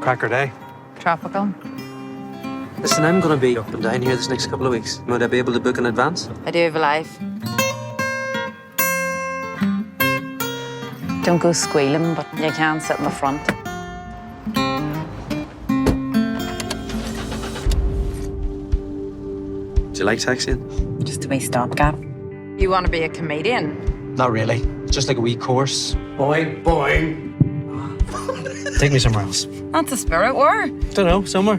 Cracker day. Tropical. Listen, I'm going to be up and down here this next couple of weeks. Would I be able to book in advance? I do have a life. Don't go squealing, but you can sit in the front. Do you like taxiing? Just a wee stopgap. You want to be a comedian? Not really. Just like a wee course. Boing, boing. Take me somewhere else. That's a spirit war. Don't know, somewhere.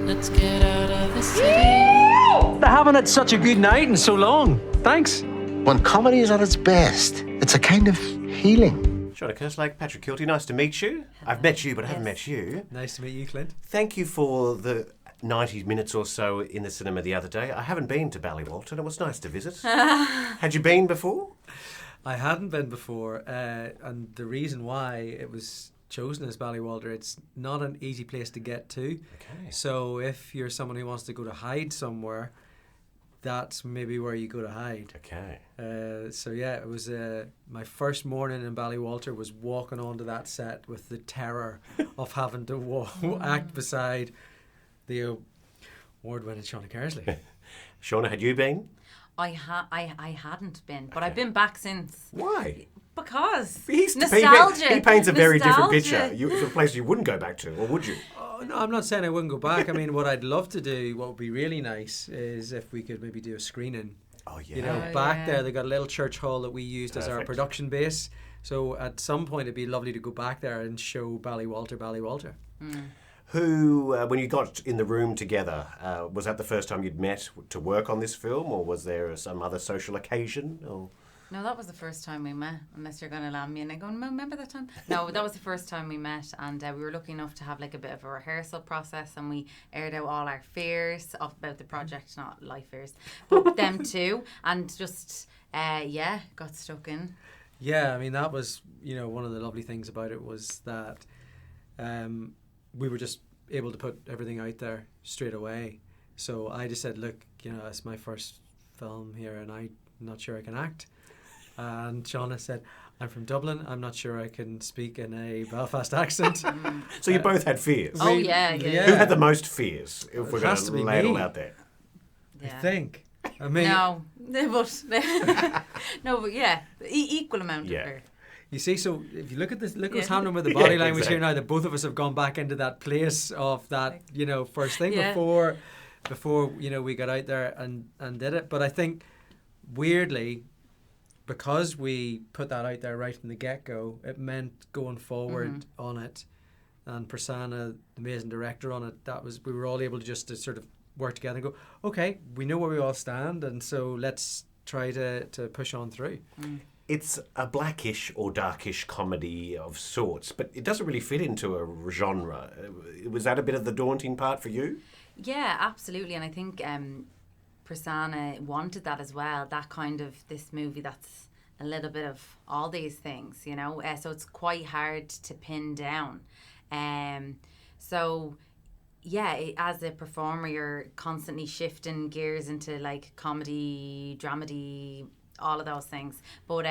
Let's get out of the city. I haven't had such a good night in so long. Thanks. When comedy is at its best, it's a kind of healing. Shauna Kerslake, Patrick Kilty, nice to meet you. I've met you, but I haven't met you. Nice to meet you, Clint. Thank you for the 90 minutes or so in the cinema the other day. I haven't been to Ballywalton. It was nice to visit. Had you been before? I hadn't been before, and the reason why it was chosen as Ballywalter, it's not an easy place to get to. Okay. So if you're someone who wants to go to hide somewhere, that's maybe where you go to hide. Okay. So yeah, it was my first morning in Ballywalter was walking onto that set with the terror of having to act beside the award-winning Shauna Kersley. Shauna, had you been? I hadn't been, but I've been back since. Why? Because Nostalgia. He paints a very different Nostalgia. picture. It's a place you wouldn't go back to, or would you? Oh, no, I'm not saying I wouldn't go back. I mean, what I'd love to do, what would be really nice, is if we could maybe do a screening. Oh, yeah. You know, Oh, back yeah. there, they got a little church hall that we used as our Perfect. production base. So at some point, it'd be lovely to go back there and show Ballywalter. Who, when you got in the room together, was that the first time you'd met to work on this film, or was there some other social occasion? Or? No, that was the first time we met, unless you're going to land me and I go, remember that time? No, that was the first time we met, and we were lucky enough to have like a bit of a rehearsal process, and we aired out all our fears about the project, not life fears, but them too, and just, got stuck in. Yeah, I mean, that was, one of the lovely things about it was that we were just able to put everything out there straight away. So I just said, look, it's my first film here and I'm not sure I can act. And Shauna said, I'm from Dublin, I'm not sure I can speak in a Belfast accent. So you both had fears. Oh, yeah. Who had the most fears, if we're going has to to be lay it all me. out there? I think. I mean, No, but yeah, equal amount Yeah. of fear. you see, so if you look at this, look what's Yeah. happening with the body Yeah, language exactly. here now, that both of us have gone back into that place of that, first thing Yeah. before we got out there and did it. But I think, weirdly, because we put that out there right from the get-go, it meant going forward on it, and Prasanna, the amazing director on it, we were all able to just to sort of work together and go, okay, we know where we all stand, and so let's try to push on through. It's a blackish or darkish comedy of sorts, but it doesn't really fit into a genre. Was that a bit of the daunting part for you? Yeah, absolutely. And I think Prasanna wanted that as well, that kind of this movie that's a little bit of all these things, so it's quite hard to pin down. So yeah, as a performer, you're constantly shifting gears into like comedy, dramedy, all of those things. But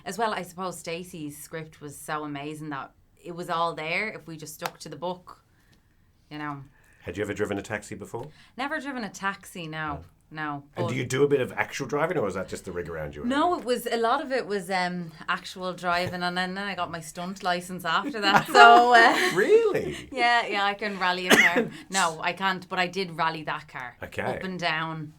as well, I suppose Stacey's script was so amazing that it was all there if we just stuck to the book, Had you ever driven a taxi before? Never driven a taxi, no. And But- do you do a bit of actual driving, or was that just the rig around you? No, a lot of it was actual driving, and then I got my stunt license after that. So Really? yeah, I can rally a car. No, I can't, but I did rally that car Okay. up and down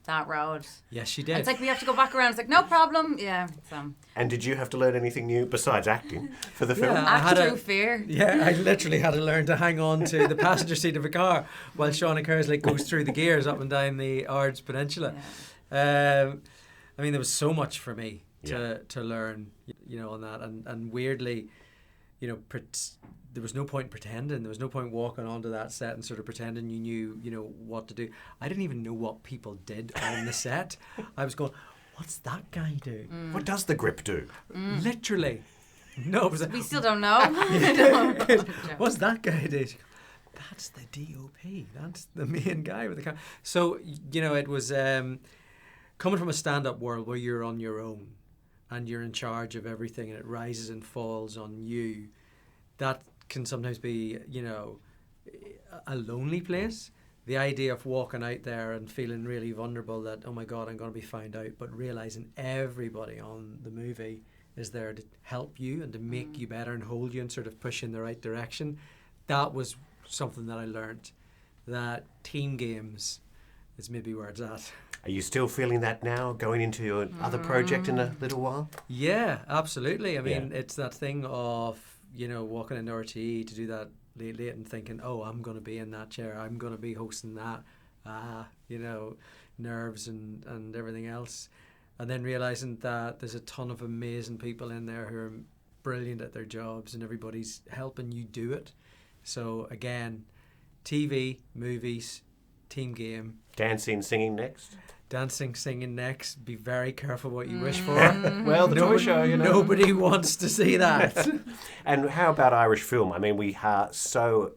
that road. Yes, she did. It's like we have to go back around. It's like no problem. Yeah, so And did you have to learn anything new besides acting for the film? Yeah. I act had through fear. Yeah, I literally had to learn to hang on to the passenger seat of a car while Shauna Kerslake goes through the gears up and down the Ards Peninsula. I mean, there was so much for me to learn, on that. And weirdly, there was no point pretending. There was no point walking onto that set and sort of pretending you knew, what to do. I didn't even know what people did on the set. I was going, what's that guy do? What does the grip do? Literally. No, it was We still don't know. No. what's that guy do? That's the DOP. That's the main guy with the camera. So, it was coming from a stand-up world where you're on your own and you're in charge of everything and it rises and falls on you. That can sometimes be, a lonely place. The idea of walking out there and feeling really vulnerable that, oh my God, I'm going to be found out, but realising everybody on the movie is there to help you and to make you better and hold you and sort of push you in the right direction. That was something that I learned, that team games is maybe where it's at. Are you still feeling that now, going into your other project in a little while? Yeah, absolutely. I mean, it's that thing of, walking into RTE to do that late and thinking, oh, I'm going to be in that chair, I'm going to be hosting that, nerves and everything else. And then realising that there's a ton of amazing people in there who are brilliant at their jobs and everybody's helping you do it. So again, TV, movies, team game. Dancing, singing next? Dancing, singing next. Be very careful what you wish for. Well, the toy show, Nobody wants to see that. And how about Irish film? I mean, we are so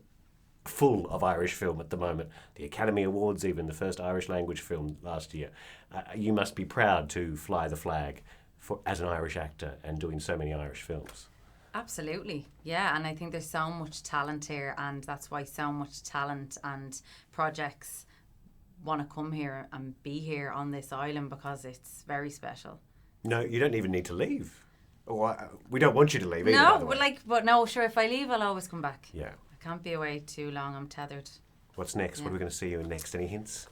full of Irish film at the moment. The Academy Awards, even the first Irish language film last year. You must be proud to fly the flag as an Irish actor and doing so many Irish films. Absolutely, yeah, and I think there's so much talent here, and that's why so much talent and projects want to come here and be here on this island, because it's very special. No, you don't even need to leave. We don't want you to leave either. No, but no, sure, if I leave, I'll always come back. Yeah. I can't be away too long, I'm tethered. What's next? What are we going to see you in next? Any hints?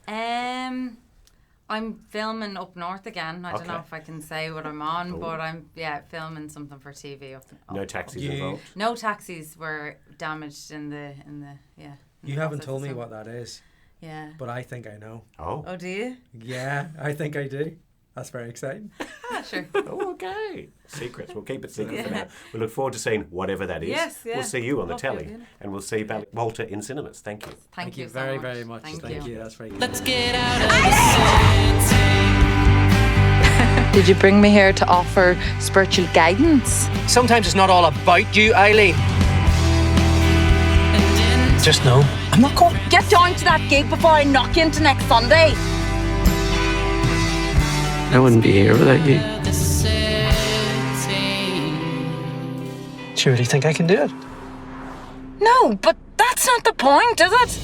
I'm filming up north again. I don't know if I can say what I'm on, but I'm filming something for TV up. No taxis involved. No taxis were damaged in the You haven't told me what that is. Yeah. But I think I know. Oh, do you? Yeah, I think I do. That's very exciting. Sure. Oh, okay. Secrets. We'll keep it secret for now. We look forward to seeing whatever that is. Yes, yeah. We'll see you on the Hopefully, telly, and we'll see Walter in cinemas. Thank you. Thank you so very, much. very much. Thank you. That's very good. Let's get out of the city. Did you bring me here to offer spiritual guidance? Sometimes it's not all about you, Eileen. Just know, I'm not going. Get down to that gig before I knock you into next Sunday. I wouldn't be here without you. The city. Do you really think I can do it? No, but that's not the point, is it?